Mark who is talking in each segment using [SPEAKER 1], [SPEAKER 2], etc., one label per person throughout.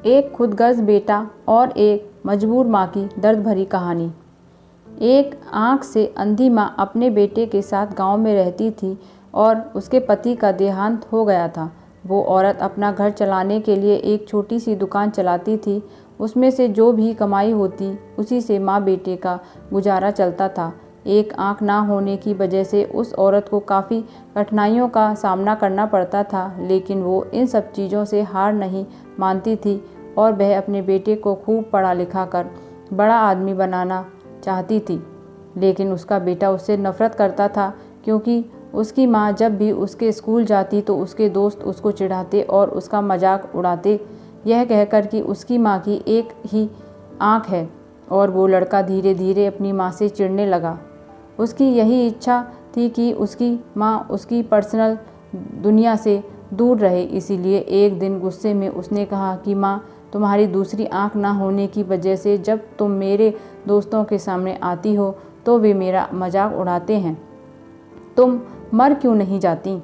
[SPEAKER 1] एक खुदगर्ज बेटा और एक मजबूर माँ की दर्द भरी कहानी। एक आँख से अंधी माँ अपने बेटे के साथ गांव में रहती थी और उसके पति का देहांत हो गया था। वो औरत अपना घर चलाने के लिए एक छोटी सी दुकान चलाती थी। उसमें से जो भी कमाई होती उसी से माँ बेटे का गुजारा चलता था। एक आँख ना होने की वजह से उस औरत को काफ़ी कठिनाइयों का सामना करना पड़ता था, लेकिन वो इन सब चीज़ों से हार नहीं मानती थी और वह अपने बेटे को खूब पढ़ा लिखा कर बड़ा आदमी बनाना चाहती थी। लेकिन उसका बेटा उससे नफ़रत करता था, क्योंकि उसकी माँ जब भी उसके स्कूल जाती तो उसके दोस्त उसको चिढ़ाते और उसका मजाक उड़ाते, यह कहकर कि उसकी माँ की एक ही आँख है। और वो लड़का धीरे धीरे अपनी माँ से चिढ़ने लगा। उसकी यही इच्छा थी कि उसकी माँ उसकी पर्सनल दुनिया से दूर रहे। इसीलिए एक दिन गुस्से में उसने कहा कि माँ, तुम्हारी दूसरी आँख ना होने की वजह से जब तुम मेरे दोस्तों के सामने आती हो तो वे मेरा मजाक उड़ाते हैं। तुम मर क्यों नहीं जाती?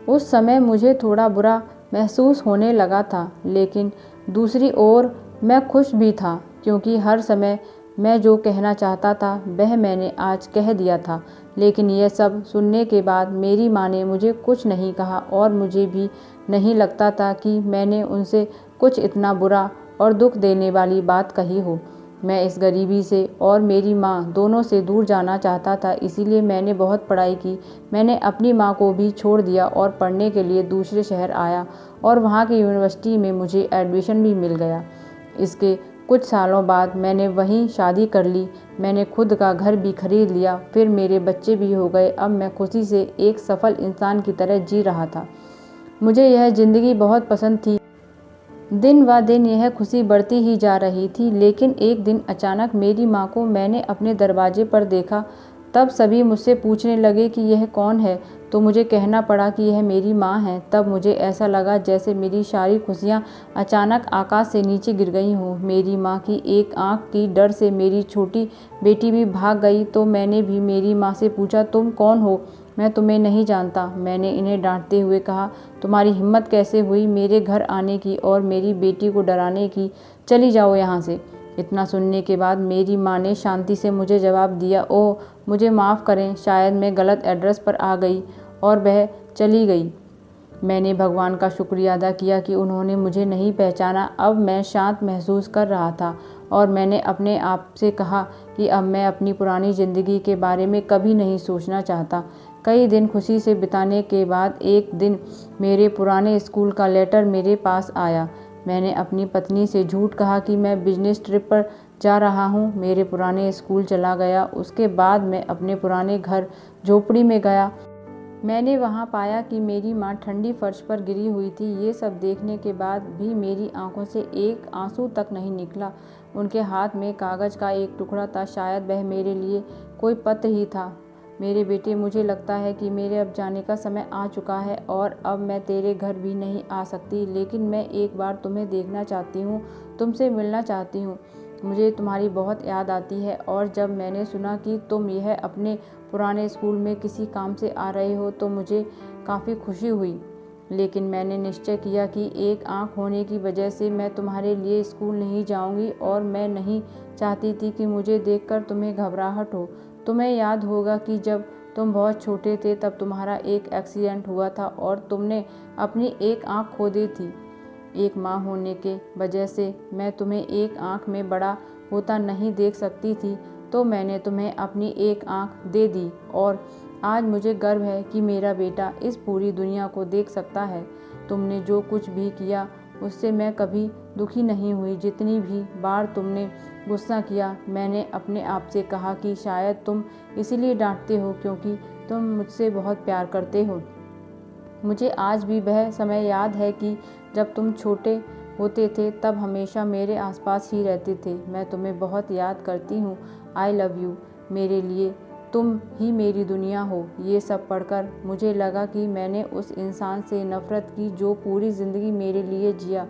[SPEAKER 1] उस समय मुझे थोड़ा बुरा महसूस होने लगा था, लेकिन दूसरी ओर मैं खुश भी था, क्योंकि हर समय मैं जो कहना चाहता था वह मैंने आज कह दिया था। लेकिन यह सब सुनने के बाद मेरी माँ ने मुझे कुछ नहीं कहा और मुझे भी नहीं लगता था कि मैंने उनसे कुछ इतना बुरा और दुख देने वाली बात कही हो। मैं इस गरीबी से और मेरी माँ दोनों से दूर जाना चाहता था, इसीलिए मैंने बहुत पढ़ाई की। मैंने अपनी माँ को भी छोड़ दिया और पढ़ने के लिए दूसरे शहर आया और वहाँ की यूनिवर्सिटी में मुझे एडमिशन भी मिल गया। इसके कुछ सालों बाद मैंने वहीं शादी कर ली। मैंने खुद का घर भी खरीद लिया, फिर मेरे बच्चे भी हो गए। अब मैं खुशी से एक सफल इंसान की तरह जी रहा था। मुझे यह ज़िंदगी बहुत पसंद थी। दिन व दिन यह खुशी बढ़ती ही जा रही थी, लेकिन एक दिन अचानक मेरी माँ को मैंने अपने दरवाजे पर देखा। तब सभी मुझसे पूछने लगे कि यह कौन है, तो मुझे कहना पड़ा कि यह मेरी माँ है। तब मुझे ऐसा लगा जैसे मेरी सारी खुशियाँ अचानक आकाश से नीचे गिर गई हों। मेरी माँ की एक आँख की डर से मेरी छोटी बेटी भी भाग गई, तो मैंने भी मेरी माँ से पूछा, तुम कौन हो? मैं तुम्हें नहीं जानता, मैंने इन्हें डांटते हुए कहा। तुम्हारी हिम्मत कैसे हुई मेरे घर आने की और मेरी बेटी को डराने की? चली जाओ यहाँ से। इतना सुनने के बाद मेरी माँ ने शांति से मुझे जवाब दिया, ओह मुझे माफ़ करें, शायद मैं गलत एड्रेस पर आ गई, और वह चली गई। मैंने भगवान का शुक्रिया अदा किया कि उन्होंने मुझे नहीं पहचाना। अब मैं शांत महसूस कर रहा था और मैंने अपने आप से कहा कि अब मैं अपनी पुरानी ज़िंदगी के बारे में कभी नहीं सोचना चाहता। कई दिन खुशी से बिताने के बाद एक दिन मेरे पुराने स्कूल का लेटर मेरे पास आया। मैंने अपनी पत्नी से झूठ कहा कि मैं बिजनेस ट्रिप पर जा रहा हूँ। मेरे पुराने स्कूल चला गया। उसके बाद मैं अपने पुराने घर झोपड़ी में गया। मैंने वहाँ पाया कि मेरी माँ ठंडी फर्श पर गिरी हुई थी। ये सब देखने के बाद भी मेरी आंखों से एक आंसू तक नहीं निकला। उनके हाथ में कागज़ का एक टुकड़ा था, शायद वह मेरे लिए कोई पत्र ही था। मेरे बेटे, मुझे लगता है कि मेरे अब जाने का समय आ चुका है और अब मैं तेरे घर भी नहीं आ सकती, लेकिन मैं एक बार तुम्हें देखना चाहती हूँ, तुमसे मिलना चाहती हूँ। मुझे तुम्हारी बहुत याद आती है और जब मैंने सुना कि तुम यह अपने पुराने स्कूल में किसी काम से आ रहे हो तो मुझे काफ़ी खुशी हुई। लेकिन मैंने निश्चय किया कि एक आँख होने की वजह से मैं तुम्हारे लिए स्कूल नहीं जाऊंगी और मैं नहीं चाहती थी कि मुझे देखकर तुम्हें घबराहट हो। तुम्हें याद होगा कि जब तुम बहुत छोटे थे तब तुम्हारा एक एक्सीडेंट हुआ था और तुमने अपनी एक आँख खो दी थी। एक माँ होने के वजह से मैं तुम्हें एक आँख में बड़ा होता नहीं देख सकती थी, तो मैंने तुम्हें अपनी एक आँख दे दी और आज मुझे गर्व है कि मेरा बेटा इस पूरी दुनिया को देख सकता है। तुमने जो कुछ भी किया उससे मैं कभी दुखी नहीं हुई। जितनी भी बार तुमने गुस्सा किया, मैंने अपने आप से कहा कि शायद तुम इसीलिए डांटते हो क्योंकि तुम मुझसे बहुत प्यार करते हो। मुझे आज भी वह समय याद है कि जब तुम छोटे होते थे तब हमेशा मेरे आसपास ही रहते थे। मैं तुम्हें बहुत याद करती हूँ। I love you. मेरे लिए तुम ही मेरी दुनिया हो। ये सब पढ़कर मुझे लगा कि मैंने उस इंसान से नफ़रत की जो पूरी ज़िंदगी मेरे लिए जिया।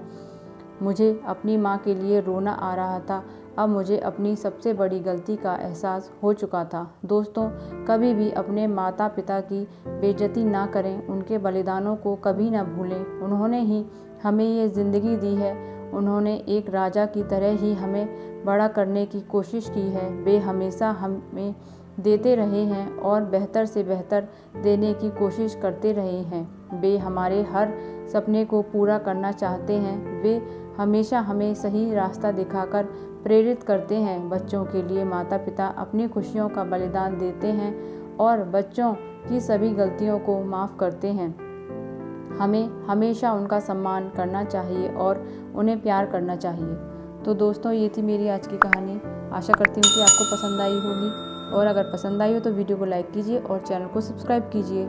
[SPEAKER 1] मुझे अपनी माँ के लिए रोना आ रहा था। अब मुझे अपनी सबसे बड़ी गलती का एहसास हो चुका था। दोस्तों, कभी भी अपने माता पिता की बेइज्जती ना करें। उनके बलिदानों को कभी ना भूलें। उन्होंने ही हमें ये ज़िंदगी दी है उन्होंने एक राजा की तरह ही हमें बड़ा करने की कोशिश की है। वे हमेशा हमें देते रहे हैं और बेहतर से बेहतर देने की कोशिश करते रहे हैं। वे हमारे हर सपने को पूरा करना चाहते हैं। वे हमेशा हमें सही रास्ता दिखाकर प्रेरित करते हैं। बच्चों के लिए माता पिता अपनी खुशियों का बलिदान देते हैं और बच्चों की सभी गलतियों को माफ़ करते हैं। हमें हमेशा उनका सम्मान करना चाहिए और उन्हें प्यार करना चाहिए। तो दोस्तों, ये थी मेरी आज की कहानी। आशा करती हूँ कि आपको पसंद आई होगी, और अगर पसंद आई हो तो वीडियो को लाइक कीजिए और चैनल को सब्सक्राइब कीजिए।